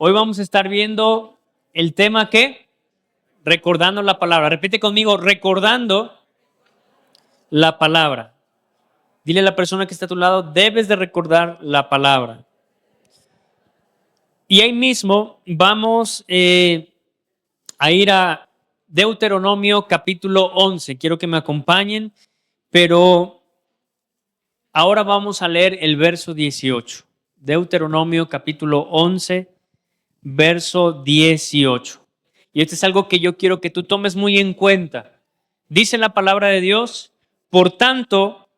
Hoy vamos a estar viendo el tema que recordando la palabra. Repite conmigo, recordando la palabra. Dile a la persona que está a tu lado, debes de recordar la palabra. Y ahí mismo vamos a ir a Deuteronomio capítulo 11. Quiero que me acompañen, pero ahora vamos a leer el verso 18. Deuteronomio capítulo 11, verso 18. Y esto es algo que yo quiero que tú tomes muy en cuenta. Dice la palabra de Dios, por tanto,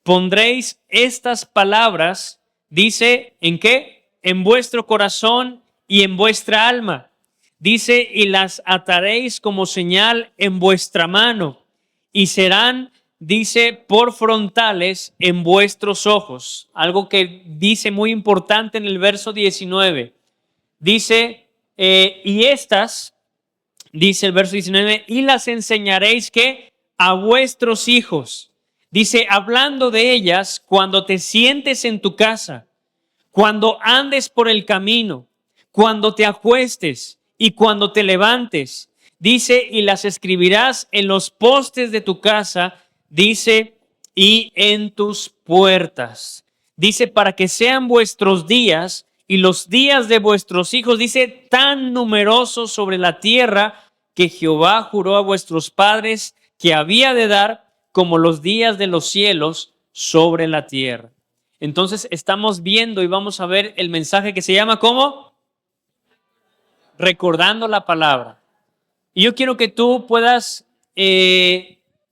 pondréis estas palabras, dice, ¿en qué? En vuestro corazón y en vuestra alma. Dice, y las ataréis como señal en vuestra mano y serán, dice, por frontales en vuestros ojos. Algo que dice muy importante en el verso 19. Dice, y estas, dice el verso 19, y las enseñaréis que a vuestros hijos. Dice, hablando de ellas, cuando te sientes en tu casa, cuando andes por el camino, cuando te acuestes y cuando te levantes. Dice, y las escribirás en los postes de tu casa, dice, y en tus puertas. Dice, para que sean vuestros días y los días de vuestros hijos, dice, tan numerosos sobre la tierra que Jehová juró a vuestros padres que había de dar como los días de los cielos sobre la tierra. Entonces estamos viendo y vamos a ver el mensaje que se llama ¿cómo? Recordando la palabra. Y yo quiero que tú puedas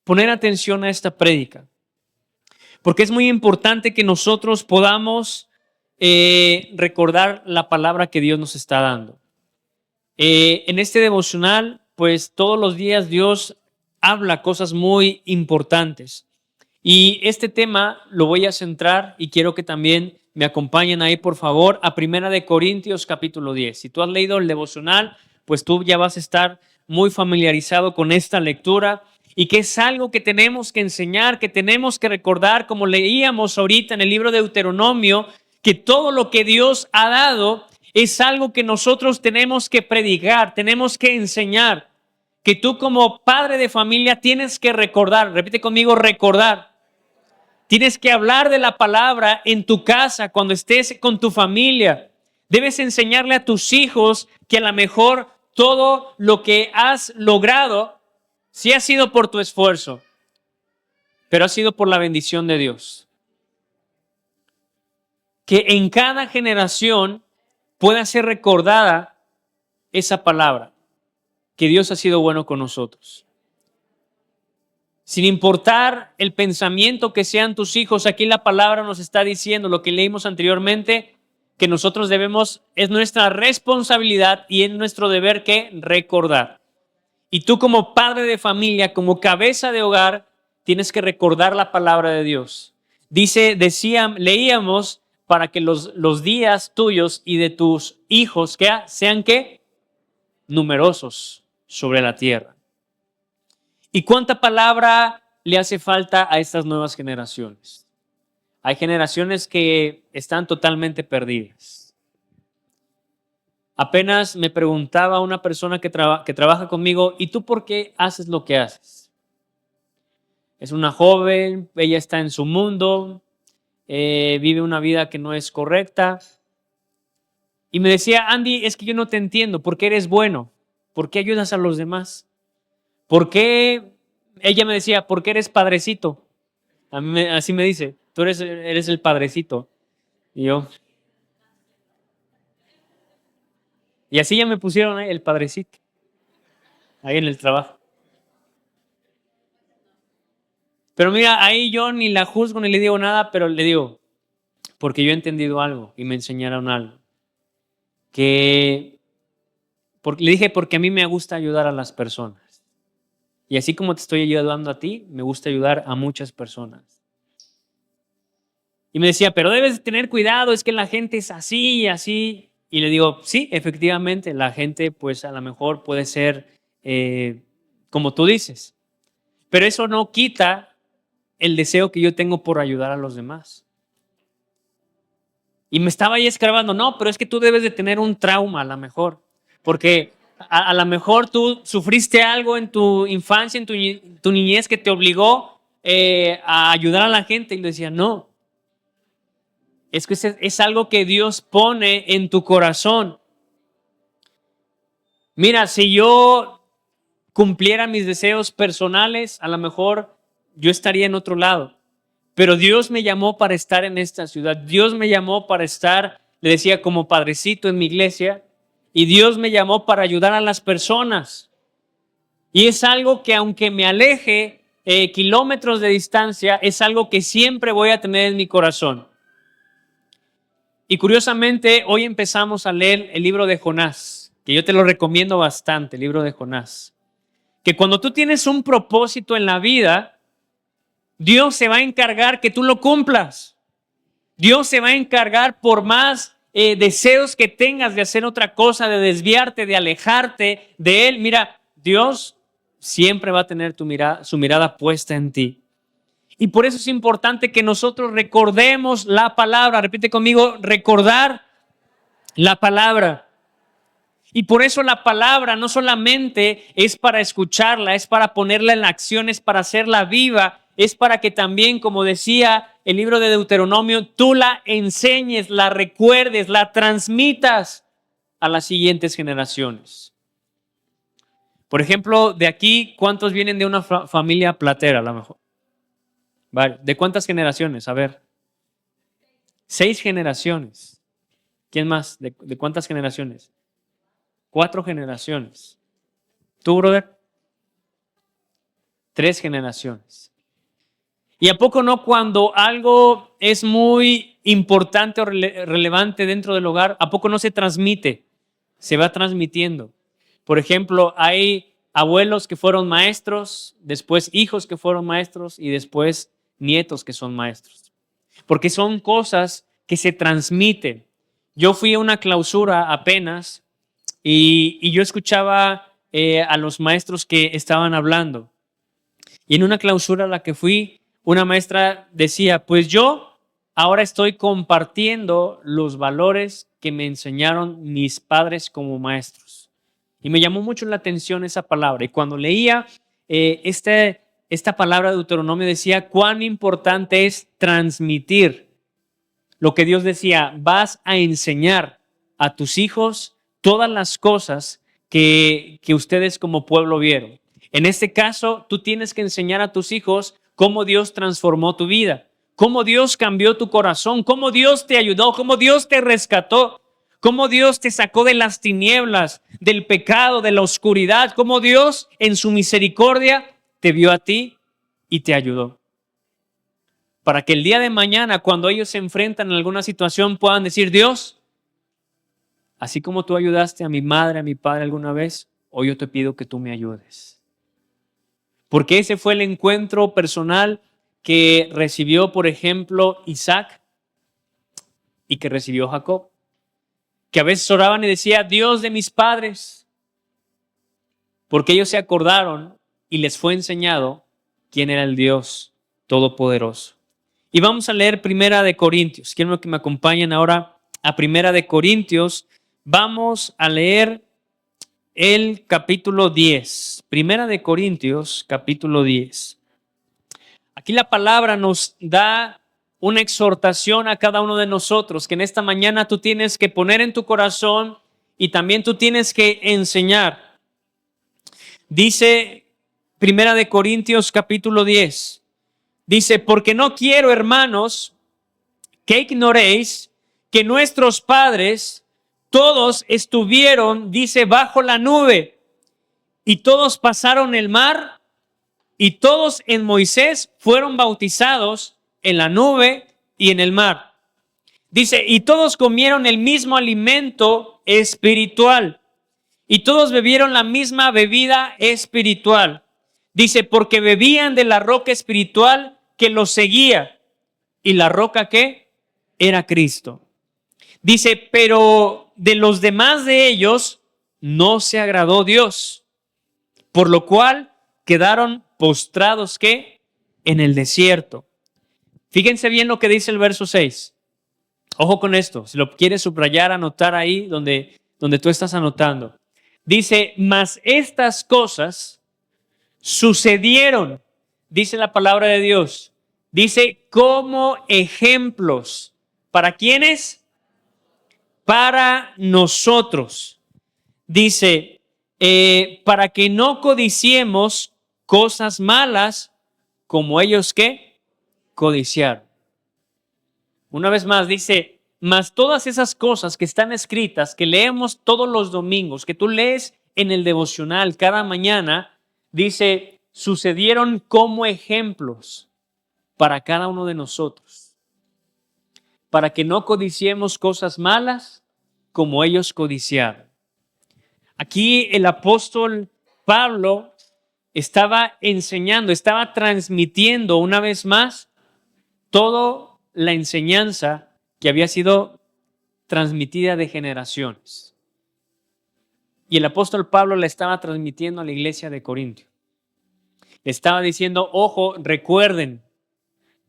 poner atención a esta prédica, porque es muy importante que nosotros podamos recordar la palabra que Dios nos está dando. En este devocional, pues todos los días Dios habla cosas muy importantes. Y este tema lo voy a centrar y quiero que también me acompañen ahí, por favor, a 1 Corintios capítulo 10. Si tú has leído el devocional, pues tú ya vas a estar muy familiarizado con esta lectura y que es algo que tenemos que enseñar, que tenemos que recordar, como leíamos ahorita en el libro de Deuteronomio, que todo lo que Dios ha dado es algo que nosotros tenemos que predicar, tenemos que enseñar, que tú como padre de familia tienes que recordar. Repite conmigo, recordar. Tienes que hablar de la palabra en tu casa, cuando estés con tu familia. Debes enseñarle a tus hijos que a lo mejor todo lo que has logrado sí ha sido por tu esfuerzo, pero ha sido por la bendición de Dios. Que en cada generación pueda ser recordada esa palabra, que Dios ha sido bueno con nosotros. Sin importar el pensamiento que sean tus hijos, aquí la palabra nos está diciendo lo que leímos anteriormente, que nosotros debemos, es nuestra responsabilidad y es nuestro deber que recordar. Y tú como padre de familia, como cabeza de hogar, tienes que recordar la palabra de Dios. Leíamos para que los días tuyos y de tus hijos sean ¿qué? Numerosos sobre la tierra. ¿Y cuánta palabra le hace falta a estas nuevas generaciones? Hay generaciones que están totalmente perdidas. Apenas me preguntaba una persona que trabaja conmigo, ¿y tú por qué haces lo que haces? Es una joven, ella está en su mundo, vive una vida que no es correcta. Y me decía, Andy, es que yo no te entiendo, ¿por qué eres bueno? ¿Por qué ayudas a los demás? ¿Por qué? Ella me decía, ¿por qué eres padrecito? Así me dice, tú eres el padrecito. Y yo. Y así ya me pusieron ahí el padrecito, ahí en el trabajo. Pero mira, ahí yo ni la juzgo ni le digo nada, pero le digo, porque yo he entendido algo y me enseñaron algo. Le dije, porque a mí me gusta ayudar a las personas. Y así como te estoy ayudando a ti, me gusta ayudar a muchas personas. Y me decía, pero debes tener cuidado, es que la gente es así y así. Y le digo, sí, efectivamente, la gente pues a lo mejor puede ser como tú dices. Pero eso no quita el deseo que yo tengo por ayudar a los demás. Y me estaba ahí escarbando, no, pero es que tú debes de tener un trauma a lo mejor, porque a lo mejor tú sufriste algo en tu infancia, en tu niñez que te obligó a ayudar a la gente. Y le decía, no, es que es algo que Dios pone en tu corazón. Mira, si yo cumpliera mis deseos personales, a lo mejor yo estaría en otro lado. Pero Dios me llamó para estar en esta ciudad. Dios me llamó para estar, le decía, como padrecito en mi iglesia. Y Dios me llamó para ayudar a las personas. Y es algo que aunque me aleje kilómetros de distancia, es algo que siempre voy a tener en mi corazón. Y curiosamente, hoy empezamos a leer el libro de Jonás, que yo te lo recomiendo bastante, el libro de Jonás. Que cuando tú tienes un propósito en la vida, Dios se va a encargar que tú lo cumplas. Dios se va a encargar por más deseos que tengas de hacer otra cosa, de desviarte, de alejarte de Él. Mira, Dios siempre va a tener su mirada puesta en ti. Y por eso es importante que nosotros recordemos la palabra. Repite conmigo, recordar la palabra. Y por eso la palabra no solamente es para escucharla, es para ponerla en acción, es para hacerla viva, es para que también, como decía el libro de Deuteronomio, tú la enseñes, la recuerdes, la transmitas a las siguientes generaciones. Por ejemplo, de aquí, ¿cuántos vienen de una familia platera a lo mejor? Vale. ¿De cuántas generaciones? A ver. 6 generaciones. ¿Quién más? ¿De cuántas generaciones? 4 generaciones. ¿Tú, brother? 3 generaciones. ¿Y a poco no cuando algo es muy importante o relevante dentro del hogar, a poco no se transmite? Se va transmitiendo. Por ejemplo, hay abuelos que fueron maestros, después hijos que fueron maestros y después nietos que son maestros. Porque son cosas que se transmiten. Yo fui a una clausura apenas y yo escuchaba a los maestros que estaban hablando. Y en una clausura a la que fui, una maestra decía, pues yo ahora estoy compartiendo los valores que me enseñaron mis padres como maestros. Y me llamó mucho la atención esa palabra. Y cuando leía esta palabra de Deuteronomio decía cuán importante es transmitir lo que Dios decía, vas a enseñar a tus hijos todas las cosas que ustedes como pueblo vieron. En este caso, tú tienes que enseñar a tus hijos cómo Dios transformó tu vida, cómo Dios cambió tu corazón, cómo Dios te ayudó, cómo Dios te rescató, cómo Dios te sacó de las tinieblas, del pecado, de la oscuridad, cómo Dios en su misericordia te vio a ti y te ayudó. Para que el día de mañana, cuando ellos se enfrentan a alguna situación, puedan decir, Dios, así como tú ayudaste a mi madre, a mi padre alguna vez, hoy yo te pido que tú me ayudes. Porque ese fue el encuentro personal que recibió, por ejemplo, Isaac y que recibió Jacob. Que a veces oraban y decía, Dios de mis padres. Porque ellos se acordaron y les fue enseñado quién era el Dios Todopoderoso. Y vamos a leer Primera de Corintios. Quiero que me acompañen ahora a Primera de Corintios. Vamos a leer el capítulo 10. Primera de Corintios, capítulo 10. Aquí la palabra nos da una exhortación a cada uno de nosotros, que en esta mañana tú tienes que poner en tu corazón y también tú tienes que enseñar. Dice Primera de Corintios, capítulo 10. Dice, porque no quiero, hermanos, que ignoréis que nuestros padres todos estuvieron, dice, bajo la nube, y todos pasaron el mar, y todos en Moisés fueron bautizados en la nube y en el mar. Dice, y todos comieron el mismo alimento espiritual, y todos bebieron la misma bebida espiritual. Dice, porque bebían de la roca espiritual que los seguía. ¿Y la roca qué? Era Cristo. Dice, pero de los demás de ellos no se agradó Dios, por lo cual quedaron postrados ¿qué? En el desierto. Fíjense bien lo que dice el verso 6. Ojo con esto, si lo quieres subrayar, anotar ahí donde tú estás anotando. Dice, mas estas cosas sucedieron, dice la palabra de Dios. Dice, como ejemplos. ¿Para quiénes? Para nosotros. Dice, para que no codiciemos cosas malas como ellos que codiciaron. Una vez más dice, mas todas esas cosas que están escritas, que leemos todos los domingos, que tú lees en el devocional cada mañana, dice, sucedieron como ejemplos para cada uno de nosotros, para que no codiciemos cosas malas como ellos codiciaron. Aquí el apóstol Pablo estaba enseñando, estaba transmitiendo una vez más toda la enseñanza que había sido transmitida de generaciones. Y el apóstol Pablo la estaba transmitiendo a la iglesia de Corintio. Le estaba diciendo, ojo, recuerden,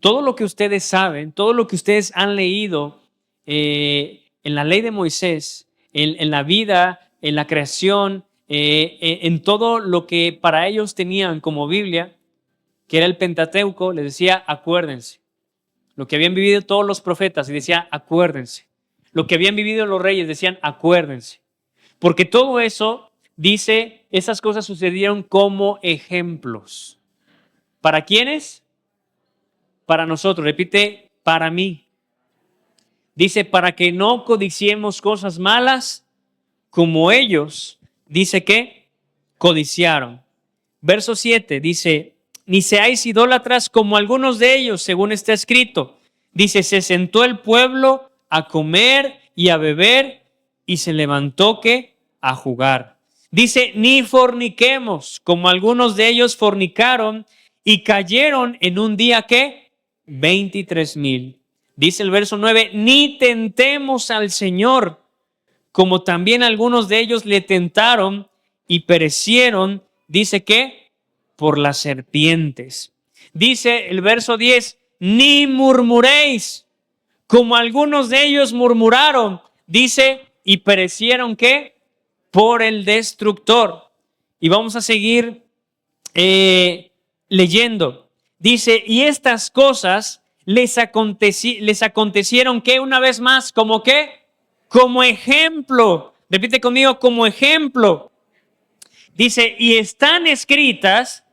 todo lo que ustedes saben, todo lo que ustedes han leído en la ley de Moisés, en la vida, en la creación, en todo lo que para ellos tenían como Biblia, que era el Pentateuco, les decía, acuérdense. Lo que habían vivido todos los profetas, y decía, acuérdense. Lo que habían vivido los reyes, decían, acuérdense. Porque todo eso, dice, esas cosas sucedieron como ejemplos. ¿Para quiénes? Para nosotros. Repite, para mí. Dice, para que no codiciemos cosas malas como ellos, dice que codiciaron. Verso 7 dice, ni seáis idólatras como algunos de ellos, según está escrito. Dice, se sentó el pueblo a comer y a beber y se levantó ¿qué? A jugar. Dice, ni forniquemos como algunos de ellos fornicaron y cayeron en un día ¿qué? 23,000. Dice el verso 9, ni tentemos al Señor, como también algunos de ellos le tentaron y perecieron, dice que por las serpientes. Dice el verso 10, ni murmuréis, como algunos de ellos murmuraron, dice, y perecieron ¿qué? Por el destructor. Y vamos a seguir leyendo. Dice, y estas cosas les acontecieron ¿qué? Una vez más, ¿como qué? Como ejemplo. Repite conmigo, como ejemplo. Dice, y están escritas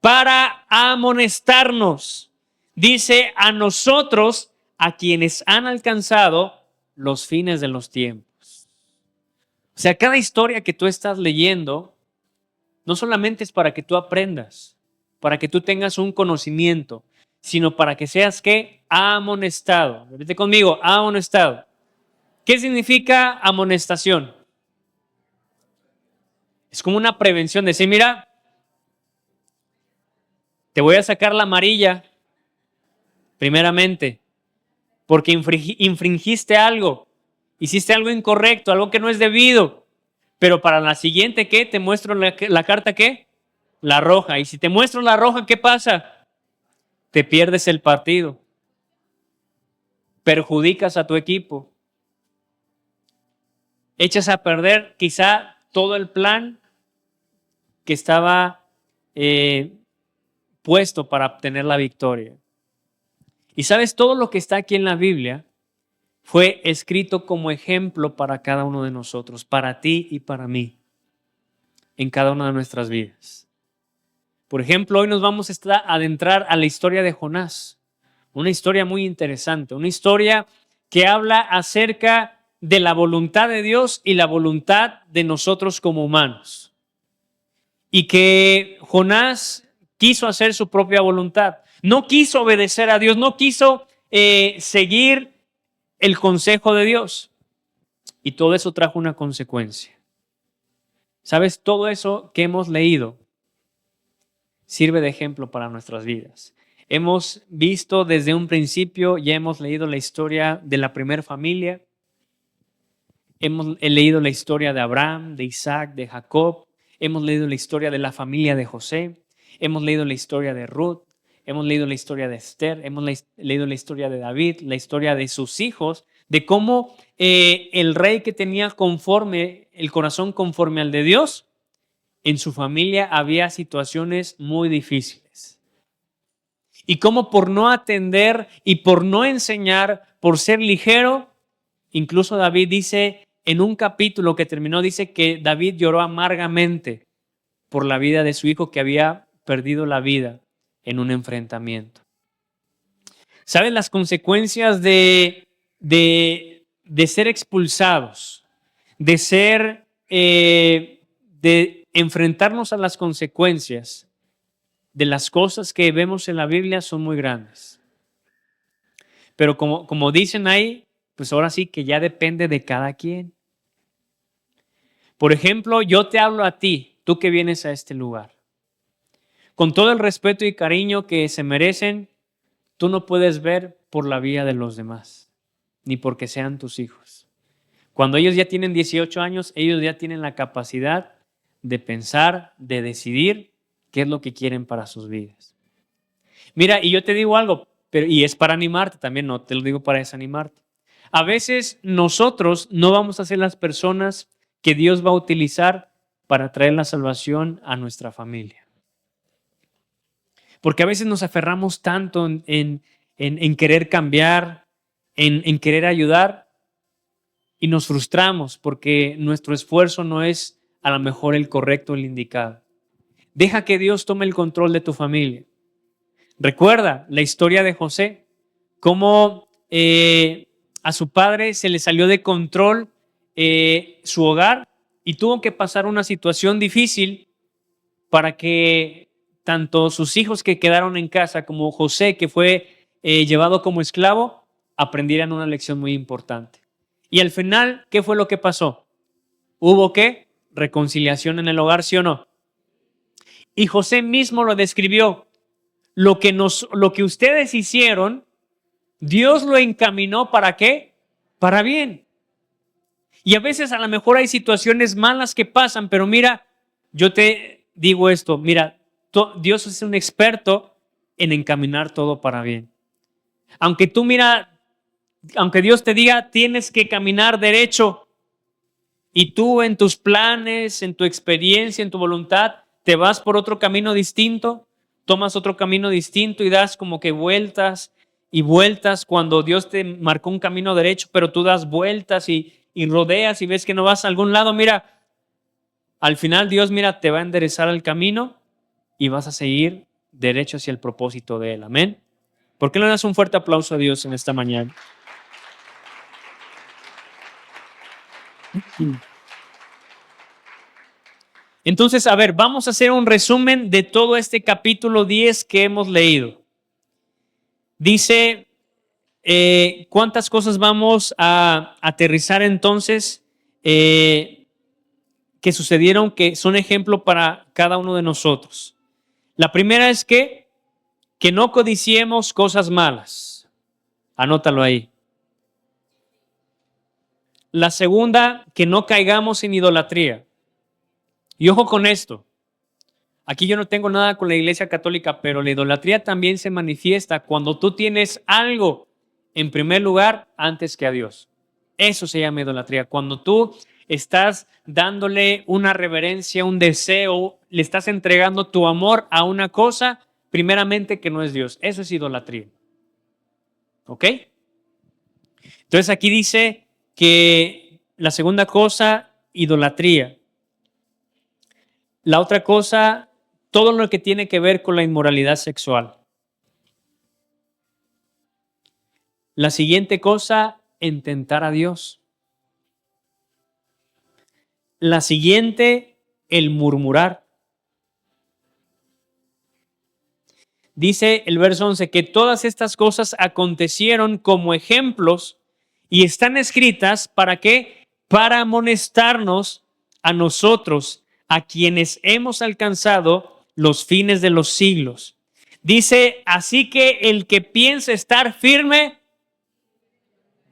para amonestarnos. Dice, a nosotros, a quienes han alcanzado los fines de los tiempos. O sea, cada historia que tú estás leyendo, no solamente es para que tú aprendas, para que tú tengas un conocimiento, sino para que seas ¿qué? Amonestado. Repite conmigo, amonestado. ¿Qué significa amonestación? Es como una prevención, decir, mira, te voy a sacar la amarilla, primeramente, porque infringiste algo, hiciste algo incorrecto, algo que no es debido, pero para la siguiente, ¿qué? Te muestro la carta, ¿qué? La roja. Y si te muestro la roja, ¿qué pasa? Te pierdes el partido, perjudicas a tu equipo, echas a perder quizá todo el plan que estaba puesto para obtener la victoria. Y sabes, todo lo que está aquí en la Biblia fue escrito como ejemplo para cada uno de nosotros, para ti y para mí, en cada una de nuestras vidas. Por ejemplo, hoy nos vamos a adentrar a la historia de Jonás, una historia muy interesante, una historia que habla acerca de la voluntad de Dios y la voluntad de nosotros como humanos. Y que Jonás quiso hacer su propia voluntad, no quiso obedecer a Dios, no quiso seguir el consejo de Dios. Y todo eso trajo una consecuencia. ¿Sabes? Todo eso que hemos leído sirve de ejemplo para nuestras vidas. Hemos visto desde un principio, ya hemos leído la historia de la primera familia. Hemos leído la historia de Abraham, de Isaac, de Jacob. Hemos leído la historia de la familia de José. Hemos leído la historia de Ruth. hemos leído la historia de Esther, hemos leído la historia de David, la historia de sus hijos, de cómo el rey que tenía el corazón conforme al de Dios, en su familia había situaciones muy difíciles. Y cómo por no atender y por no enseñar, por ser ligero, incluso David dice, en un capítulo que terminó, dice que David lloró amargamente por la vida de su hijo que había perdido la vida en un enfrentamiento. ¿Sabes las consecuencias de ser expulsados, de enfrentarnos a las consecuencias de las cosas que vemos en la Biblia son muy grandes? Pero como dicen ahí, pues ahora sí que ya depende de cada quien. Por ejemplo, yo te hablo a ti, tú que vienes a este lugar. Con todo el respeto y cariño que se merecen, tú no puedes ver por la vida de los demás, ni porque sean tus hijos. Cuando ellos ya tienen 18 años, ellos ya tienen la capacidad de pensar, de decidir qué es lo que quieren para sus vidas. Mira, y yo te digo algo, y es para animarte también, no te lo digo para desanimarte. A veces nosotros no vamos a ser las personas que Dios va a utilizar para traer la salvación a nuestra familia. Porque a veces nos aferramos tanto en querer cambiar, en querer ayudar, y nos frustramos porque nuestro esfuerzo no es a lo mejor el correcto, el indicado. Deja que Dios tome el control de tu familia. Recuerda la historia de José, cómo a su padre se le salió de control su hogar y tuvo que pasar una situación difícil para que tanto sus hijos que quedaron en casa como José, que fue llevado como esclavo, aprendieran una lección muy importante. Y al final, ¿qué fue lo que pasó? ¿Hubo qué? Reconciliación en el hogar, ¿sí o no? Y José mismo lo describió. Lo que ustedes hicieron, Dios lo encaminó ¿para qué? Para bien. Y a veces a lo mejor hay situaciones malas que pasan, pero mira, yo te digo esto, mira, Dios es un experto en encaminar todo para bien. Aunque Dios te diga, tienes que caminar derecho, y tú en tus planes, en tu experiencia, en tu voluntad, te vas por otro camino distinto, tomas otro camino distinto y das como que vueltas y vueltas cuando Dios te marcó un camino derecho, pero tú das vueltas y rodeas y ves que no vas a algún lado. Mira, al final Dios, mira, te va a enderezar el camino y vas a seguir derecho hacia el propósito de Él. Amén. ¿Por qué no le das un fuerte aplauso a Dios en esta mañana? Entonces, a ver, vamos a hacer un resumen de todo este capítulo 10 que hemos leído. Dice, ¿cuántas cosas vamos a aterrizar entonces que sucedieron, que son ejemplo para cada uno de nosotros? La primera es que no codiciemos cosas malas. Anótalo ahí. La segunda, que no caigamos en idolatría. Y ojo con esto. Aquí yo no tengo nada con la Iglesia Católica, pero la idolatría también se manifiesta cuando tú tienes algo en primer lugar antes que a Dios. Eso se llama idolatría. Cuando tú estás dándole una reverencia, un deseo, le estás entregando tu amor a una cosa, primeramente que no es Dios. Eso es idolatría. ¿Ok? Entonces aquí dice que la segunda cosa, idolatría. La otra cosa, todo lo que tiene que ver con la inmoralidad sexual. La siguiente cosa, en tentar a Dios. La siguiente, el murmurar. Dice el verso 11 que todas estas cosas acontecieron como ejemplos y están escritas ¿para qué? Para amonestarnos a nosotros, a quienes hemos alcanzado los fines de los siglos. Dice, así que el que piensa estar firme,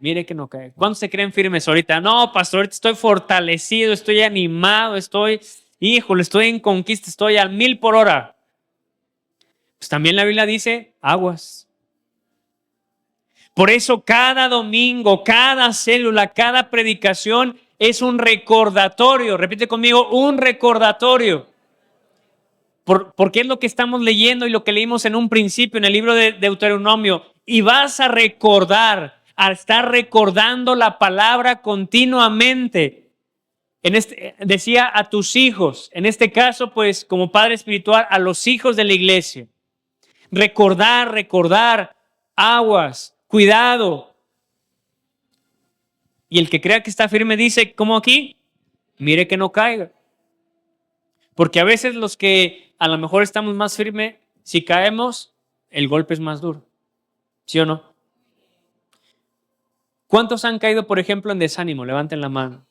mire que no cae. ¿Cuántos se creen firmes ahorita? No, pastor, ahorita estoy fortalecido, estoy animado, estoy en conquista, estoy al 1000 por hora. Pues también la Biblia dice aguas. Por eso cada domingo, cada célula, cada predicación es un recordatorio. Repite conmigo, un recordatorio. Porque es lo que estamos leyendo y lo que leímos en un principio en el libro de Deuteronomio. Y vas a recordar, a estar recordando la palabra continuamente. Decía a tus hijos, en este caso, pues como padre espiritual, a los hijos de la iglesia. Recordar, aguas, cuidado. Y el que crea que está firme dice, ¿cómo aquí? Mire que no caiga. Porque a veces los que a lo mejor estamos más firmes, si caemos, el golpe es más duro. ¿Sí o no? ¿Cuántos han caído, por ejemplo, en desánimo? Levanten la mano.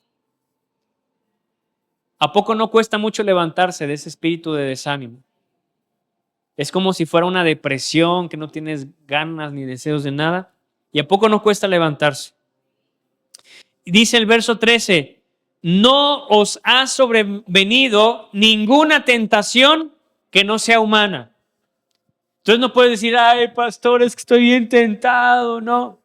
¿A poco no cuesta mucho levantarse de ese espíritu de desánimo? Es como si fuera una depresión, que no tienes ganas ni deseos de nada. ¿Y a poco no cuesta levantarse? Dice el verso 13, no os ha sobrevenido ninguna tentación que no sea humana. Entonces no puedes decir, ay, pastor, es que estoy bien tentado, no.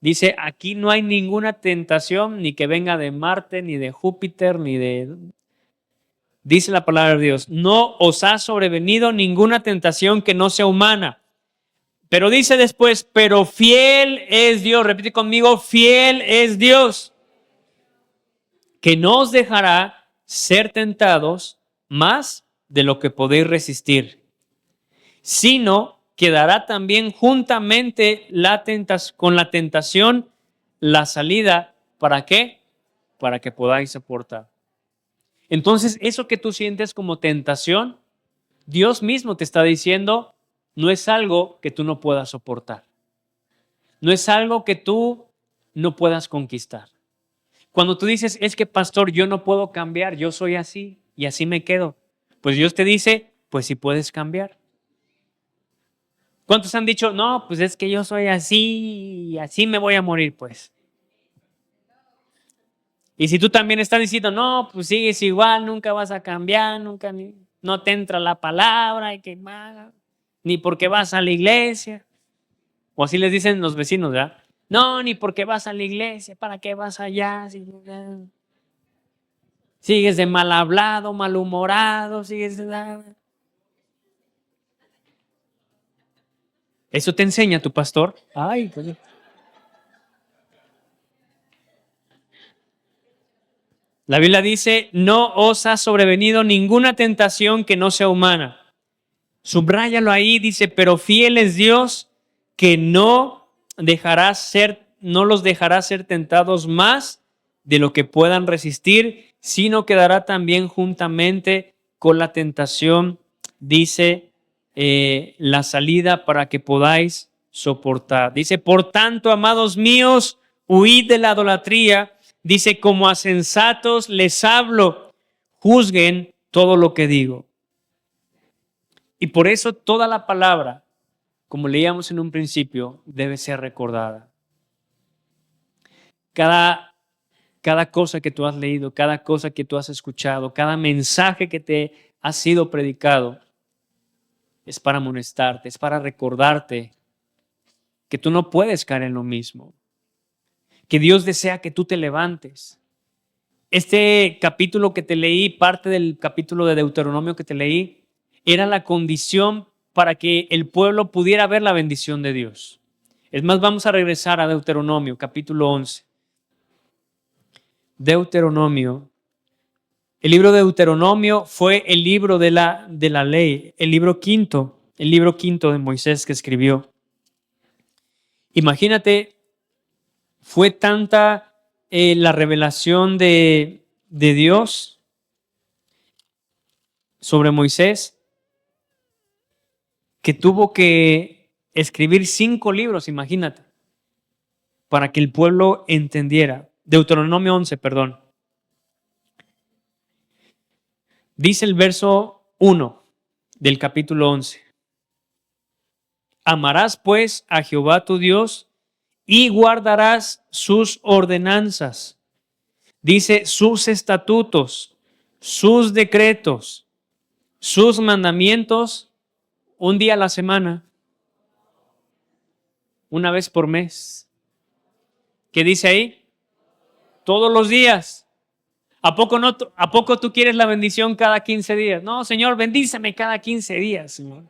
Dice, aquí no hay ninguna tentación, ni que venga de Marte, ni de Júpiter, ni de... Dice la palabra de Dios, no os ha sobrevenido ninguna tentación que no sea humana. Pero dice después, pero fiel es Dios. Repite conmigo, fiel es Dios, que no os dejará ser tentados más de lo que podéis resistir, sino que dará también juntamente con la tentación la salida. ¿Para qué? Para que podáis soportar. Entonces, eso que tú sientes como tentación, Dios mismo te está diciendo, no es algo que tú no puedas soportar. No es algo que tú no puedas conquistar. Cuando tú dices, es que pastor, yo no puedo cambiar, yo soy así y así me quedo. Pues Dios te dice, pues sí puedes cambiar. ¿Cuántos han dicho, no, pues es que yo soy así y así me voy a morir, pues? Y si tú también estás diciendo, no, pues sigues igual, nunca vas a cambiar, no te entra la palabra, y que ni porque vas a la iglesia. O así les dicen los vecinos, ¿verdad? No, ni porque vas a la iglesia, ¿para qué vas allá? Sigues de mal hablado, malhumorado, sigues de... ¿Eso te enseña tu pastor? Ay, pues... La Biblia dice, no os ha sobrevenido ninguna tentación que no sea humana. Subráyalo ahí, dice, pero fiel es Dios que no los dejará ser tentados más de lo que puedan resistir, sino que dará también juntamente con la tentación, dice, la salida para que podáis soportar. Dice, por tanto, amados míos, huid de la idolatría. Dice, como a sensatos les hablo, juzguen todo lo que digo. Y por eso toda la palabra, como leíamos en un principio, debe ser recordada. Cada cosa que tú has leído, cada cosa que tú has escuchado, cada mensaje que te ha sido predicado, es para amonestarte, es para recordarte que tú no puedes caer en lo mismo, que Dios desea que tú te levantes. Este capítulo que te leí, parte del capítulo de Deuteronomio que te leí, era la condición para que el pueblo pudiera ver la bendición de Dios. Es más, vamos a regresar a Deuteronomio, capítulo 11. Deuteronomio. El libro de Deuteronomio fue el libro de la ley, el libro quinto de Moisés que escribió. Imagínate, fue tanta la revelación de Dios sobre Moisés que tuvo que escribir 5 libros, imagínate, para que el pueblo entendiera. Deuteronomio 11, perdón. Dice el verso 1 del capítulo 11. Amarás pues a Jehová tu Dios y guardarás sus ordenanzas. Dice sus estatutos, sus decretos, sus mandamientos un día a la semana, una vez por mes. ¿Qué dice ahí? Todos los días. ¿A poco tú quieres la bendición cada 15 días? No, Señor, bendíceme cada 15 días, Señor.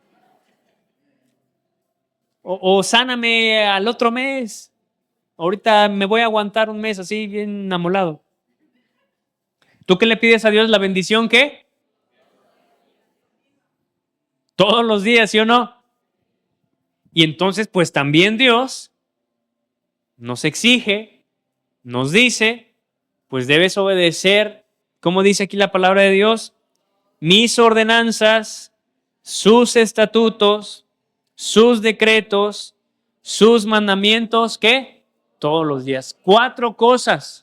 O sáname al otro mes. Ahorita me voy a aguantar un mes así bien amolado. ¿Tú qué le pides a Dios? ¿La bendición qué? Todos los días, ¿sí o no? Y entonces, pues también Dios nos exige, nos dice, pues debes obedecer, como dice aquí la palabra de Dios, mis ordenanzas, sus estatutos, sus decretos, sus mandamientos, ¿qué? Todos los días. 4 cosas.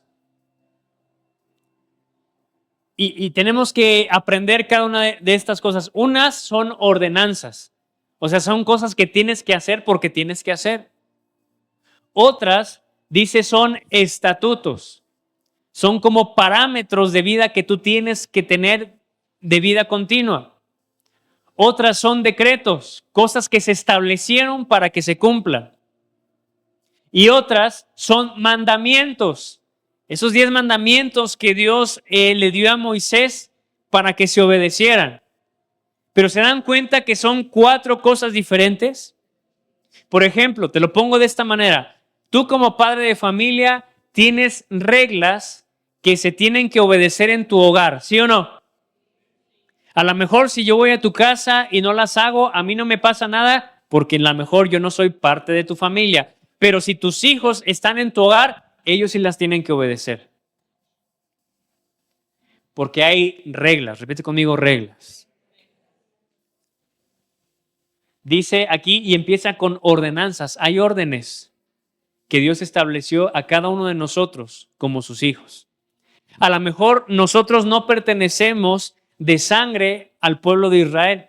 Y tenemos que aprender cada una de estas cosas. Unas son ordenanzas, o sea, son cosas que tienes que hacer porque tienes que hacer. Otras, dice, son estatutos, son como parámetros de vida que tú tienes que tener de vida continua. Otras son decretos, cosas que se establecieron para que se cumplan. Y otras son mandamientos, esos 10 mandamientos que Dios le dio a Moisés para que se obedecieran. Pero ¿se dan cuenta que son 4 cosas diferentes? Por ejemplo, te lo pongo de esta manera. Tú como padre de familia tienes reglas que se tienen que obedecer en tu hogar, ¿sí o no? A lo mejor si yo voy a tu casa y no las hago, a mí no me pasa nada porque a lo mejor yo no soy parte de tu familia. Pero si tus hijos están en tu hogar, ellos sí las tienen que obedecer. Porque hay reglas. Repite conmigo, reglas. Dice aquí y empieza con ordenanzas. Hay órdenes que Dios estableció a cada uno de nosotros como sus hijos. A lo mejor nosotros no pertenecemos de sangre al pueblo de Israel,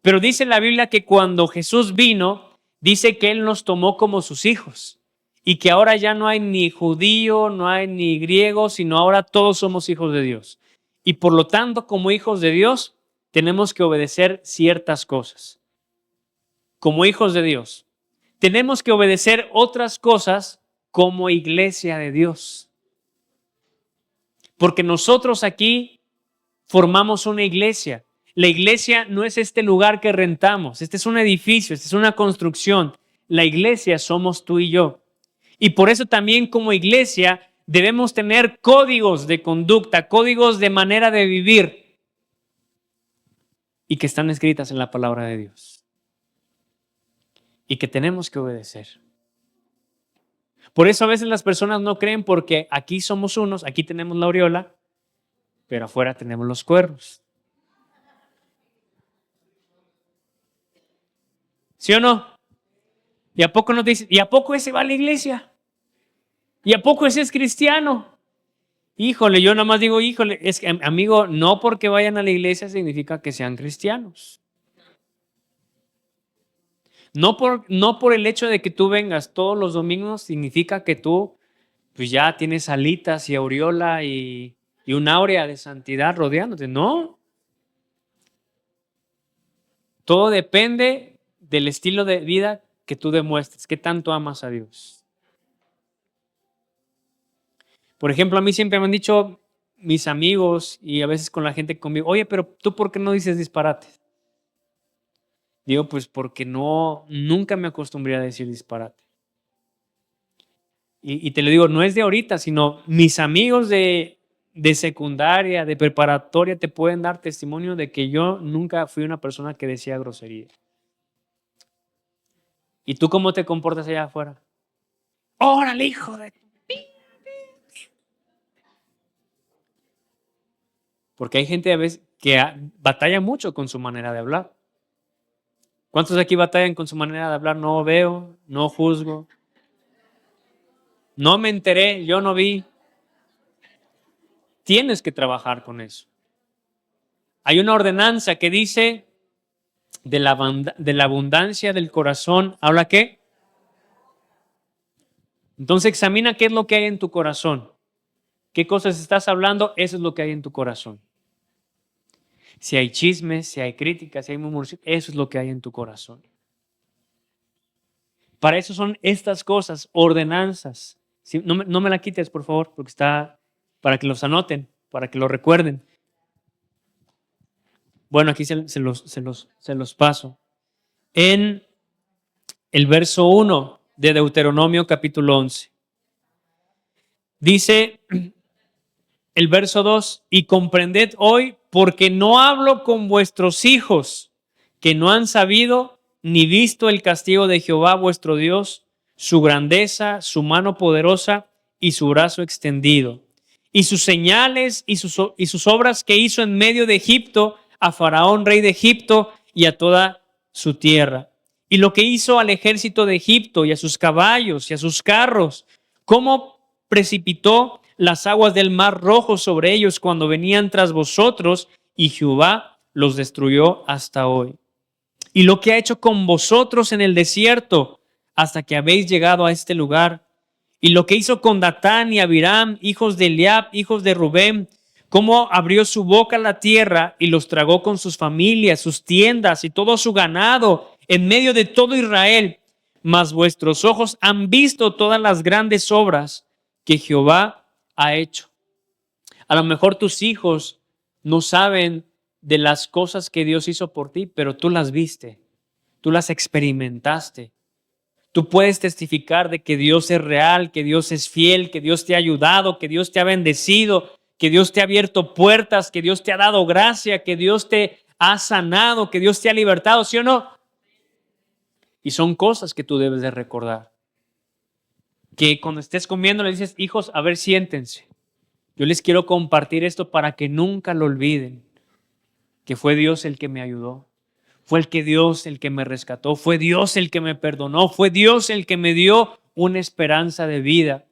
pero dice la Biblia que cuando Jesús vino, dice que Él nos tomó como sus hijos y que ahora ya no hay ni judío, no hay ni griego, sino ahora todos somos hijos de Dios. Y por lo tanto, como hijos de Dios, tenemos que obedecer ciertas cosas. Como hijos de Dios, tenemos que obedecer otras cosas como iglesia de Dios. Porque nosotros aquí formamos una iglesia. La iglesia no es este lugar que rentamos. Este es un edificio, este es una construcción. La iglesia somos tú y yo. Y por eso también como iglesia debemos tener códigos de conducta, códigos de manera de vivir y que están escritas en la palabra de Dios y que tenemos que obedecer. Por eso a veces las personas no creen porque aquí somos unos, aquí tenemos la aureola, pero afuera tenemos los cuernos. ¿Sí o no? ¿Y a poco nos dicen, ¿y a poco ese va a la iglesia? ¿Y a poco ese es cristiano? Híjole, yo nada más digo, híjole, es que, amigo, no porque vayan a la iglesia significa que sean cristianos. No por el hecho de que tú vengas todos los domingos significa que tú pues ya tienes alitas y aureola y un áurea de santidad rodeándote. No. Todo depende del estilo de vida que tú demuestres, qué tanto amas a Dios. Por ejemplo, a mí siempre me han dicho mis amigos y a veces con la gente conmigo, oye, pero tú ¿por qué no dices disparates? Digo, pues porque nunca me acostumbré a decir disparate. Y te lo digo, no es de ahorita, sino mis amigos de secundaria, de preparatoria, te pueden dar testimonio de que yo nunca fui una persona que decía grosería. ¿Y tú cómo te comportas allá afuera? ¡Órale, hijo de! Porque hay gente a veces que batalla mucho con su manera de hablar. ¿Cuántos de aquí batallan con su manera de hablar? No veo, no juzgo, no me enteré, yo no vi. Tienes que trabajar con eso. Hay una ordenanza que dice de la abundancia del corazón, ¿habla qué? Entonces examina qué es lo que hay en tu corazón. ¿Qué cosas estás hablando? Eso es lo que hay en tu corazón. Si hay chismes, si hay críticas, si hay murmuración, eso es lo que hay en tu corazón. Para eso son estas cosas, ordenanzas. Sí, no me la quites, por favor, porque está para que los anoten, para que lo recuerden. Bueno, aquí se los paso. En el verso 1 de Deuteronomio capítulo 11. Dice el verso 2, y comprended hoy, porque no hablo con vuestros hijos, que no han sabido ni visto el castigo de Jehová vuestro Dios, su grandeza, su mano poderosa y su brazo extendido, y sus señales y sus obras que hizo en medio de Egipto, a Faraón, rey de Egipto, y a toda su tierra. Y lo que hizo al ejército de Egipto y a sus caballos y a sus carros, cómo precipitó las aguas del mar rojo sobre ellos cuando venían tras vosotros, y Jehová los destruyó hasta hoy. Y lo que ha hecho con vosotros en el desierto hasta que habéis llegado a este lugar. Y lo que hizo con Datán y Abiram, hijos de Eliab, hijos de Rubén, cómo abrió su boca a la tierra y los tragó con sus familias, sus tiendas y todo su ganado en medio de todo Israel. Mas vuestros ojos han visto todas las grandes obras que Jehová ha hecho. A lo mejor tus hijos no saben de las cosas que Dios hizo por ti, pero tú las viste, tú las experimentaste. Tú puedes testificar de que Dios es real, que Dios es fiel, que Dios te ha ayudado, que Dios te ha bendecido, que Dios te ha abierto puertas, que Dios te ha dado gracia, que Dios te ha sanado, que Dios te ha libertado, ¿sí o no? Y son cosas que tú debes de recordar. Que cuando estés comiendo le dices, hijos, a ver, siéntense. Yo les quiero compartir esto para que nunca lo olviden, que fue Dios el que me ayudó, fue Dios el que me rescató, fue Dios el que me perdonó, fue Dios el que me dio una esperanza de vida.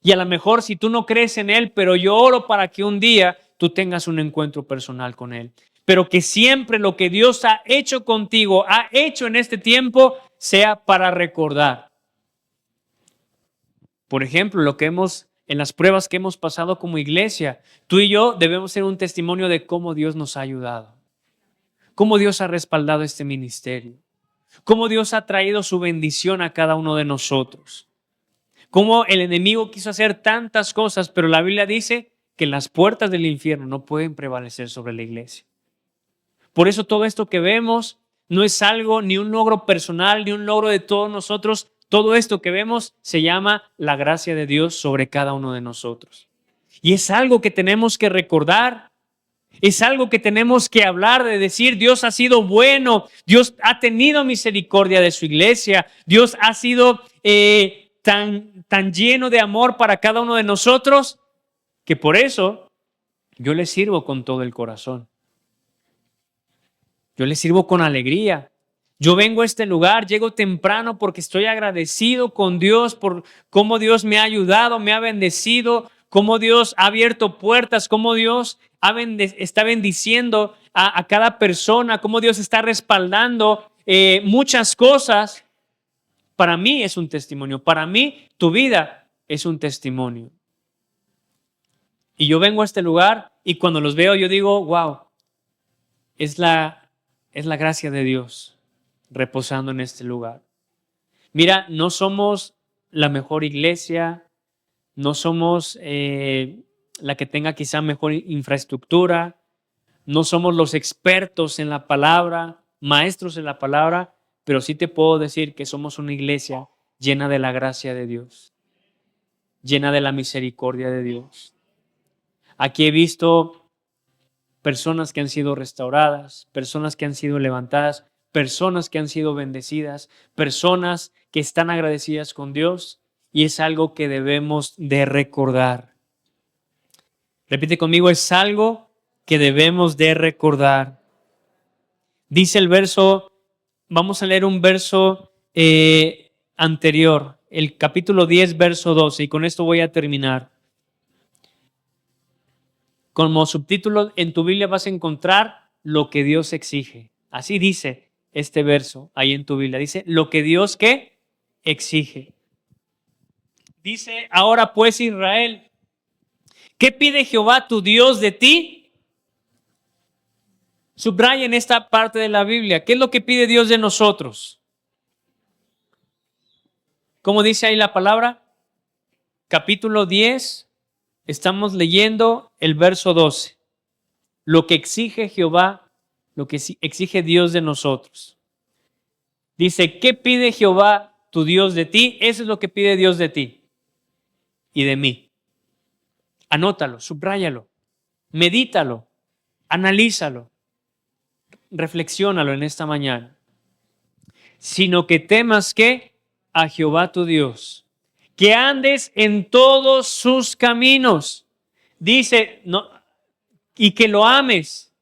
Y a lo mejor si tú no crees en Él, pero yo oro para que un día tú tengas un encuentro personal con Él. Pero que siempre lo que Dios ha hecho contigo, ha hecho en este tiempo, sea para recordar. Por ejemplo, en las pruebas que hemos pasado como iglesia, tú y yo debemos ser un testimonio de cómo Dios nos ha ayudado, cómo Dios ha respaldado este ministerio, cómo Dios ha traído su bendición a cada uno de nosotros, cómo el enemigo quiso hacer tantas cosas, pero la Biblia dice que las puertas del infierno no pueden prevalecer sobre la iglesia. Por eso todo esto que vemos no es algo, ni un logro personal, ni un logro de todos nosotros. Todo esto que vemos se llama la gracia de Dios sobre cada uno de nosotros. Y es algo que tenemos que recordar, es algo que tenemos que hablar, de decir, Dios ha sido bueno, Dios ha tenido misericordia de su iglesia, Dios ha sido tan lleno de amor para cada uno de nosotros, que por eso yo le sirvo con todo el corazón. Yo le sirvo con alegría. Yo vengo a este lugar, llego temprano porque estoy agradecido con Dios por cómo Dios me ha ayudado, me ha bendecido, cómo Dios ha abierto puertas, cómo Dios está bendiciendo a cada persona, cómo Dios está respaldando muchas cosas. Para mí es un testimonio. Para mí tu vida es un testimonio. Y yo vengo a este lugar y cuando los veo yo digo, wow, es la gracia de Dios reposando en este lugar. Mira, no somos la mejor iglesia, no somos la que tenga quizá mejor infraestructura, no somos los expertos en la palabra, maestros en la palabra, pero sí te puedo decir que somos una iglesia llena de la gracia de Dios, llena de la misericordia de Dios. Aquí he visto personas que han sido restauradas, personas que han sido levantadas, personas que han sido bendecidas, personas que están agradecidas con Dios, y es algo que debemos de recordar. Repite conmigo, es algo que debemos de recordar. Dice el verso, vamos a leer un verso anterior, el capítulo 10, verso 12, y con esto voy a terminar. Como subtítulo en tu Biblia vas a encontrar lo que Dios exige. Así dice este verso ahí en tu Biblia. Dice lo que Dios ¿qué? Exige. Dice, ahora pues Israel, ¿qué pide Jehová tu Dios de ti? Subrayen esta parte de la Biblia. ¿Qué es lo que pide Dios de nosotros? ¿Cómo dice ahí la palabra? Capítulo 10, estamos leyendo el verso 12. Lo que exige Jehová, lo que exige Dios de nosotros. Dice, ¿qué pide Jehová tu Dios de ti? Eso es lo que pide Dios de ti y de mí. Anótalo, subráyalo, medítalo, analízalo, reflexiónalo en esta mañana. Sino que temas que a Jehová tu Dios, que andes en todos sus caminos. Dice, no, y que lo ames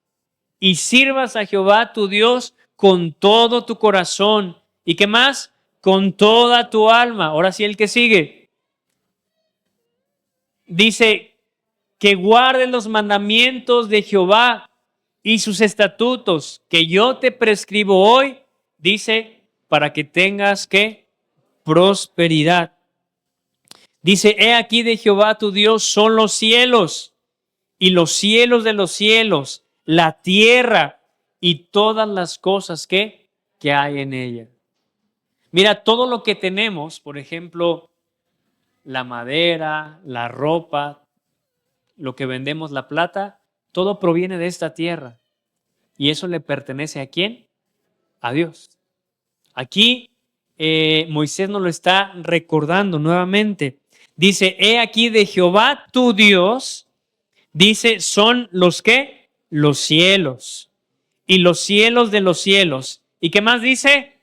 y sirvas a Jehová tu Dios con todo tu corazón. ¿Y qué más? Con toda tu alma. Ahora sí el que sigue. Dice que guardes los mandamientos de Jehová y sus estatutos que yo te prescribo hoy. Dice, para que tengas que prosperidad. Dice, he aquí de Jehová tu Dios son los cielos y los cielos de los cielos, la tierra y todas las cosas que hay en ella. Mira, todo lo que tenemos, por ejemplo, la madera, la ropa, lo que vendemos, la plata, todo proviene de esta tierra. ¿Y eso le pertenece a quién? A Dios. Aquí Moisés nos lo está recordando nuevamente. Dice, he aquí de Jehová tu Dios, dice, son los que, los cielos y los cielos de los cielos. ¿Y qué más dice?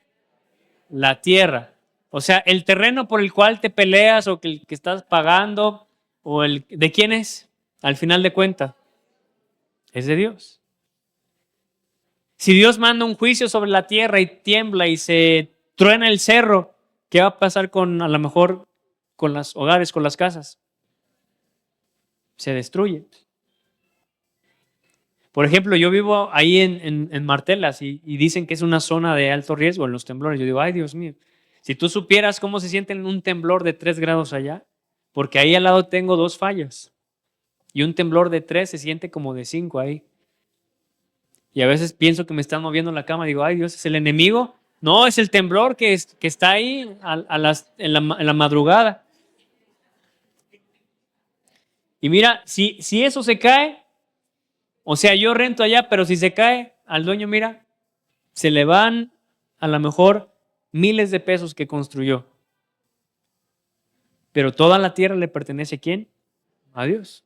La tierra. O sea, el terreno por el cual te peleas o que estás pagando, o el ¿de quién es? Al final de cuentas, es de Dios. Si Dios manda un juicio sobre la tierra y tiembla y se truena el cerro, ¿qué va a pasar con, a lo mejor, con los hogares, con las casas? Se destruye. Por ejemplo, yo vivo ahí en Martelas y dicen que es una zona de alto riesgo en los temblores. Yo digo, ay Dios mío, si tú supieras cómo se siente en un temblor de 3 grados allá, porque ahí al lado tengo 2 fallas y un temblor de 3 se siente como de 5 ahí. Y a veces pienso que me están moviendo la cama y digo, ay Dios, ¿es el enemigo? No, es el temblor que está ahí en la madrugada. Y mira, si eso se cae, o sea, yo rento allá, pero si se cae, al dueño, mira, se le van a lo mejor miles de pesos que construyó. Pero toda la tierra le pertenece ¿a quién? A Dios.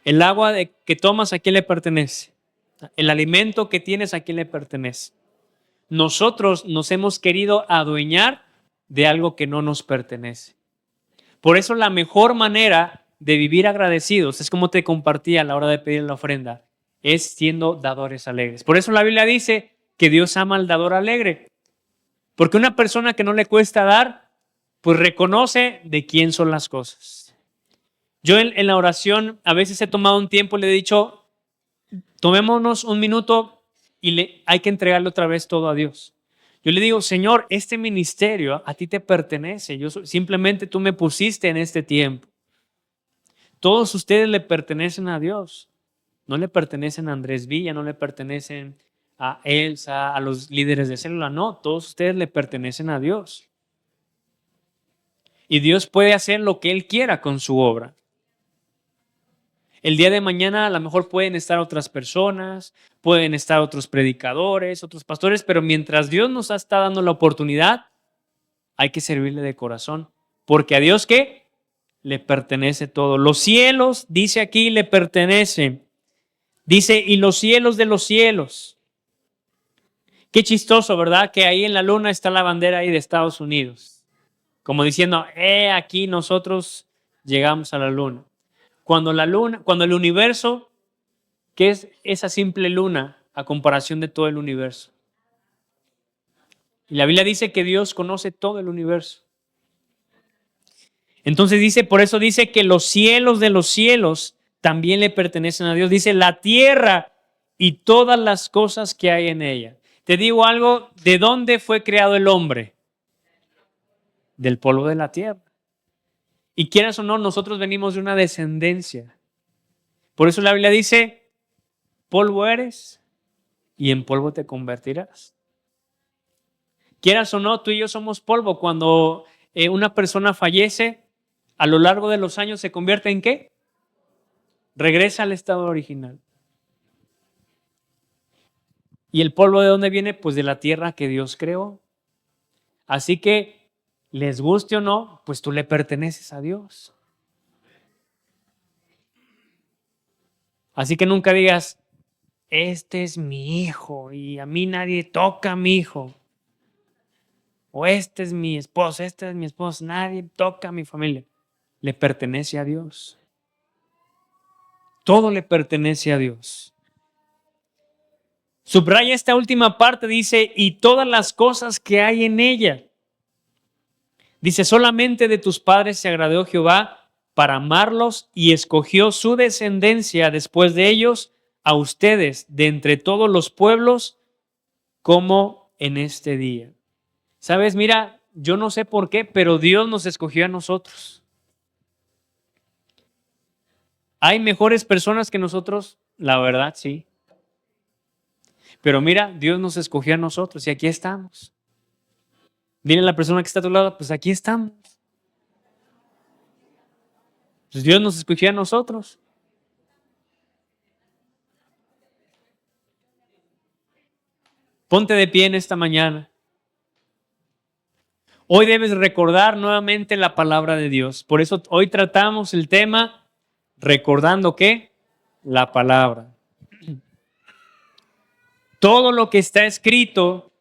El agua que tomas, ¿a quién le pertenece? El alimento que tienes, ¿a quién le pertenece? Nosotros nos hemos querido adueñar de algo que no nos pertenece. Por eso la mejor manera de vivir agradecidos, es como te compartí a la hora de pedir la ofrenda, es siendo dadores alegres. Por eso la Biblia dice que Dios ama al dador alegre. Porque una persona que no le cuesta dar, pues reconoce de quién son las cosas. Yo en la oración a veces he tomado un tiempo y le he dicho, tomémonos un minuto y hay que entregarle otra vez todo a Dios. Yo le digo, Señor, este ministerio a ti te pertenece. Simplemente tú me pusiste en este tiempo. Todos ustedes le pertenecen a Dios. No le pertenecen a Andrés Villa, no le pertenecen a Elsa, a los líderes de célula. No, todos ustedes le pertenecen a Dios. Y Dios puede hacer lo que Él quiera con su obra. El día de mañana a lo mejor pueden estar otras personas, pueden estar otros predicadores, otros pastores, pero mientras Dios nos está dando la oportunidad, hay que servirle de corazón. Porque a Dios, ¿qué? Le pertenece todo. Los cielos, dice aquí, le pertenecen. Dice, y los cielos de los cielos. Qué chistoso, ¿verdad? Que ahí en la luna está la bandera ahí de Estados Unidos. Como diciendo, aquí nosotros llegamos a la luna. Cuando el universo, ¿qué es esa simple luna a comparación de todo el universo? Y la Biblia dice que Dios conoce todo el universo. Entonces dice, por eso dice que los cielos de los cielos también le pertenecen a Dios. Dice la tierra y todas las cosas que hay en ella. Te digo algo, ¿de dónde fue creado el hombre? Del polvo de la tierra. Y quieras o no, nosotros venimos de una descendencia. Por eso la Biblia dice polvo eres y en polvo te convertirás. Quieras o no, tú y yo somos polvo. Cuando una persona fallece, a lo largo de los años se convierte ¿en qué? Regresa al estado original. ¿Y el polvo de dónde viene? Pues de la tierra que Dios creó. Así que, les guste o no, pues tú le perteneces a Dios. Así que nunca digas, este es mi hijo y a mí nadie toca a mi hijo. O este es mi esposo, este es mi esposo, nadie toca a mi familia. Le pertenece a Dios. Todo le pertenece a Dios. Subraya esta última parte, dice, y todas las cosas que hay en ella. Dice, solamente de tus padres se agradó Jehová para amarlos y escogió su descendencia después de ellos a ustedes de entre todos los pueblos como en este día. ¿Sabes? Mira, yo no sé por qué, pero Dios nos escogió a nosotros. ¿Hay mejores personas que nosotros? La verdad, sí. Pero mira, Dios nos escogió a nosotros y aquí estamos. Dile a la persona que está a tu lado, pues aquí estamos. Pues Dios nos escogió a nosotros. Ponte de pie en esta mañana. Hoy debes recordar nuevamente la palabra de Dios. Por eso hoy tratamos el tema recordando ¿qué? La palabra. Todo lo que está escrito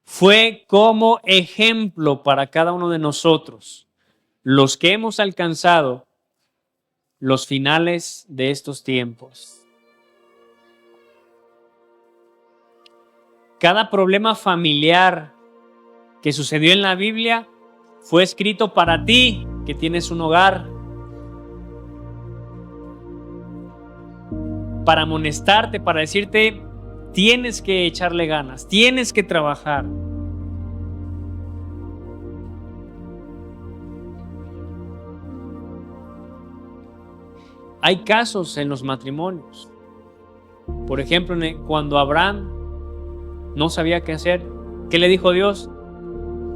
fue como ejemplo para cada uno de nosotros, los que hemos alcanzado los finales de estos tiempos. Cada problema familiar que sucedió en la Biblia fue escrito para ti, que tienes un hogar, para amonestarte, para decirte, tienes que echarle ganas, tienes que trabajar. Hay casos en los matrimonios. Por ejemplo, cuando Abraham no sabía qué hacer, ¿qué le dijo Dios?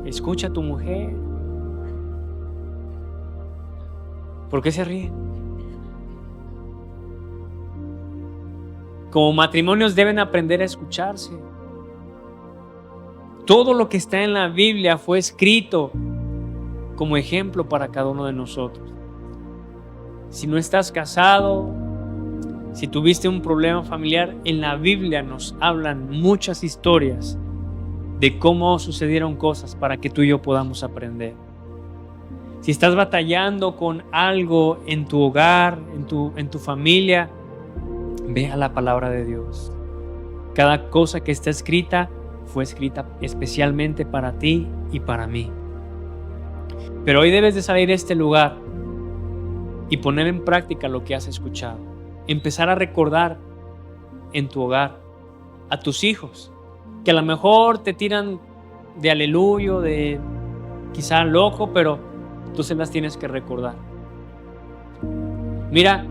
Escucha a tu mujer. ¿Por qué se ríen? Como matrimonios deben aprender a escucharse. Todo lo que está en la Biblia fue escrito como ejemplo para cada uno de nosotros. Si no estás casado, si tuviste un problema familiar, en la Biblia nos hablan muchas historias de cómo sucedieron cosas para que tú y yo podamos aprender. Si estás batallando con algo en tu hogar, en tu familia, ve a la palabra de Dios. Cada cosa que está escrita fue escrita especialmente para ti y para mí. Pero hoy debes de salir de este lugar y poner en práctica lo que has escuchado. Empezar a recordar en tu hogar a tus hijos, que a lo mejor te tiran de aleluyo, de quizá loco, pero tú se las tienes que recordar. Mira,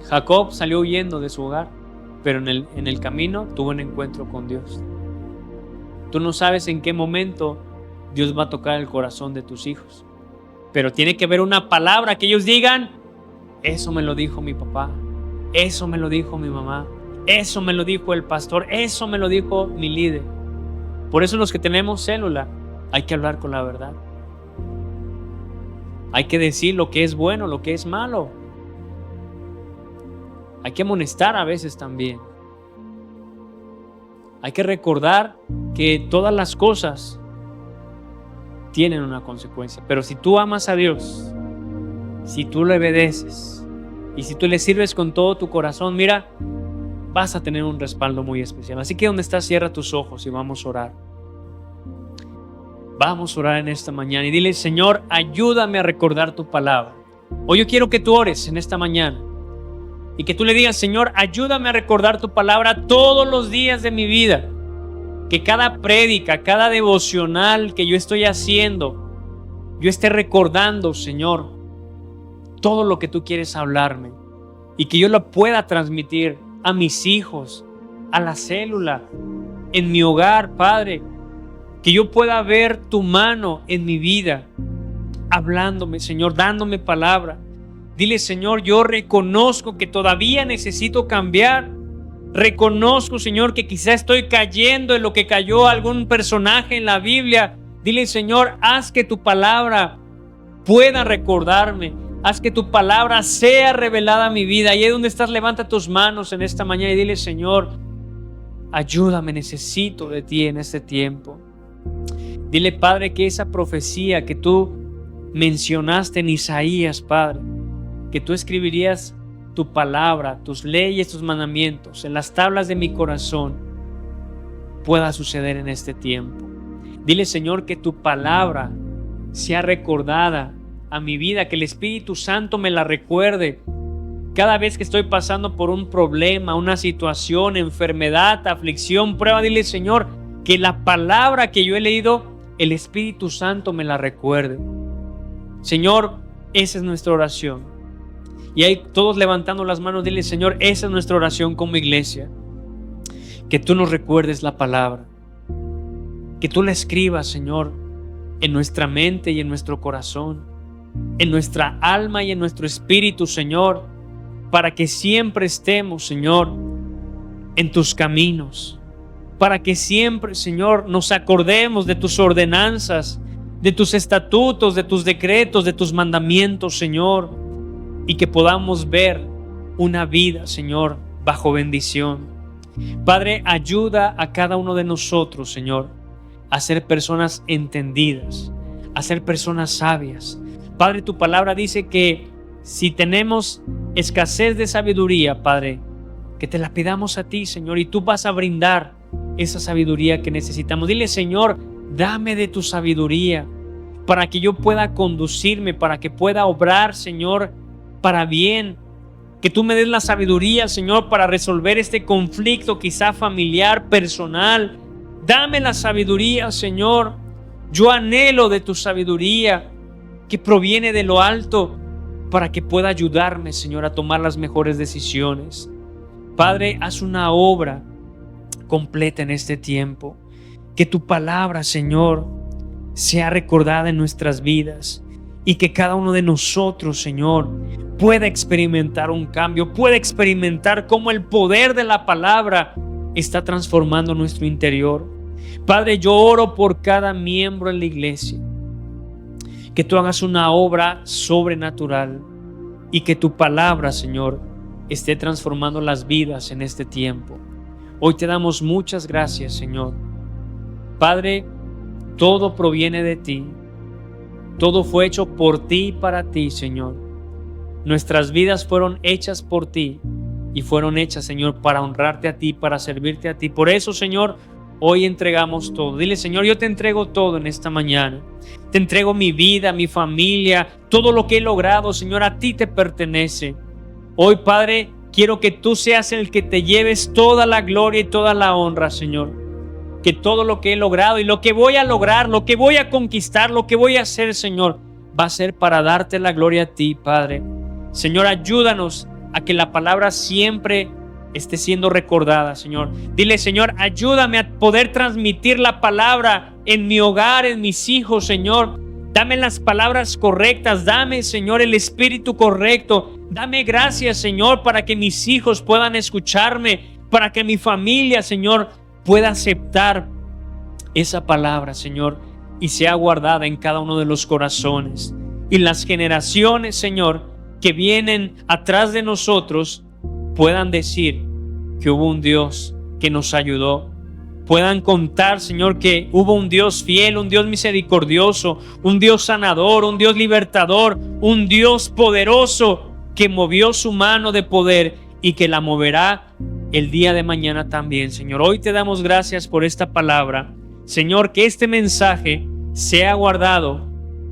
Jacob salió huyendo de su hogar, pero en el camino tuvo un encuentro con Dios. Tú no sabes en qué momento Dios va a tocar el corazón de tus hijos, pero tiene que haber una palabra que ellos digan, eso me lo dijo mi papá, eso me lo dijo mi mamá, eso me lo dijo el pastor, eso me lo dijo mi líder. Por eso los que tenemos célula, hay que hablar con la verdad. Hay que decir lo que es bueno, lo que es malo. Hay que amonestar a veces también. Hay que recordar que todas las cosas tienen una consecuencia. Pero si tú amas a Dios, si tú le obedeces y si tú le sirves con todo tu corazón, mira, vas a tener un respaldo muy especial. Así que donde estás, cierra tus ojos y vamos a orar. Vamos a orar en esta mañana y dile, Señor, ayúdame a recordar tu palabra. Hoy yo quiero que tú ores en esta mañana y que tú le digas, Señor, ayúdame a recordar tu palabra todos los días de mi vida. Que cada prédica, cada devocional que yo estoy haciendo, yo esté recordando, Señor, todo lo que tú quieres hablarme y que yo la pueda transmitir a mis hijos, a la célula, en mi hogar, Padre. Que yo pueda ver tu mano en mi vida, hablándome, Señor, dándome palabra. Dile, Señor, yo reconozco que todavía necesito cambiar. Reconozco, Señor, que quizá estoy cayendo en lo que cayó algún personaje en la Biblia. Dile, Señor, haz que tu palabra pueda recordarme. Haz que tu palabra sea revelada a mi vida. Y ahí donde estás, levanta tus manos en esta mañana y dile, Señor, ayúdame, necesito de ti en este tiempo. Dile, Padre, que esa profecía que tú mencionaste en Isaías, Padre, que tú escribirías tu palabra, tus leyes, tus mandamientos en las tablas de mi corazón, pueda suceder en este tiempo. Dile, Señor, que tu palabra sea recordada a mi vida, que el Espíritu Santo me la recuerde cada vez que estoy pasando por un problema, una situación, enfermedad, aflicción, prueba. Dile, Señor, que la palabra que yo he leído, el Espíritu Santo me la recuerde. Señor, esa es nuestra oración. Y ahí todos levantando las manos, dile, Señor, esa es nuestra oración como iglesia. Que tú nos recuerdes la palabra. Que tú la escribas, Señor, en nuestra mente y en nuestro corazón, en nuestra alma y en nuestro espíritu, Señor, para que siempre estemos, Señor, en tus caminos, para que siempre, Señor, nos acordemos de tus ordenanzas, de tus estatutos, de tus decretos, de tus mandamientos, Señor, y que podamos ver una vida, Señor, bajo bendición. Padre, ayuda a cada uno de nosotros, Señor, a ser personas entendidas, a ser personas sabias. Padre, tu palabra dice que si tenemos escasez de sabiduría, Padre, que te la pidamos a ti, Señor, y tú vas a brindar esa sabiduría que necesitamos. Dile, Señor, dame de tu sabiduría para que yo pueda conducirme, para que pueda obrar, Señor, para bien. Que tú me des la sabiduría, Señor, para resolver este conflicto quizá familiar, personal. Dame la sabiduría, Señor. Yo anhelo de tu sabiduría que proviene de lo alto para que pueda ayudarme, Señor, a tomar las mejores decisiones. Padre, haz una obra completa en este tiempo. Que tu palabra, Señor, sea recordada en nuestras vidas y que cada uno de nosotros, Señor, pueda experimentar un cambio, pueda experimentar cómo el poder de la palabra está transformando nuestro interior. Padre, yo oro por cada miembro en la iglesia, que tú hagas una obra sobrenatural y que tu palabra, Señor, esté transformando las vidas en este tiempo. Hoy te damos muchas gracias, Señor. Padre, todo proviene de ti. Todo fue hecho por ti y para ti, Señor. Nuestras vidas fueron hechas por ti y fueron hechas, Señor, para honrarte a ti, para servirte a ti. Por eso, Señor, hoy entregamos todo. Dile, Señor, yo te entrego todo en esta mañana. Te entrego mi vida, mi familia, todo lo que he logrado, Señor, a ti te pertenece. Hoy, Padre, quiero que tú seas el que te lleves toda la gloria y toda la honra, Señor. Que todo lo que he logrado y lo que voy a lograr, lo que voy a conquistar, lo que voy a hacer, Señor, va a ser para darte la gloria a ti, Padre. Señor, ayúdanos a que la palabra siempre esté siendo recordada, Señor. Dile, Señor, ayúdame a poder transmitir la palabra en mi hogar, en mis hijos, Señor. Dame las palabras correctas, dame, Señor, el espíritu correcto. Dame gracias, Señor, para que mis hijos puedan escucharme, para que mi familia, Señor, pueda aceptar esa palabra, Señor, y sea guardada en cada uno de los corazones. Y las generaciones, Señor, que vienen atrás de nosotros puedan decir que hubo un Dios que nos ayudó. Puedan contar, Señor, que hubo un Dios fiel, un Dios misericordioso, un Dios sanador, un Dios libertador, un Dios poderoso que movió su mano de poder y que la moverá el día de mañana también, Señor. Hoy te damos gracias por esta palabra. Señor, que este mensaje sea guardado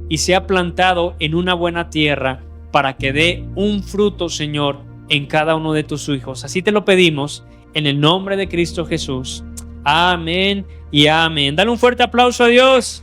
y sea plantado en una buena tierra para que dé un fruto, Señor, en cada uno de tus hijos. Así te lo pedimos en el nombre de Cristo Jesús. Amén y amén. Dale un fuerte aplauso a Dios.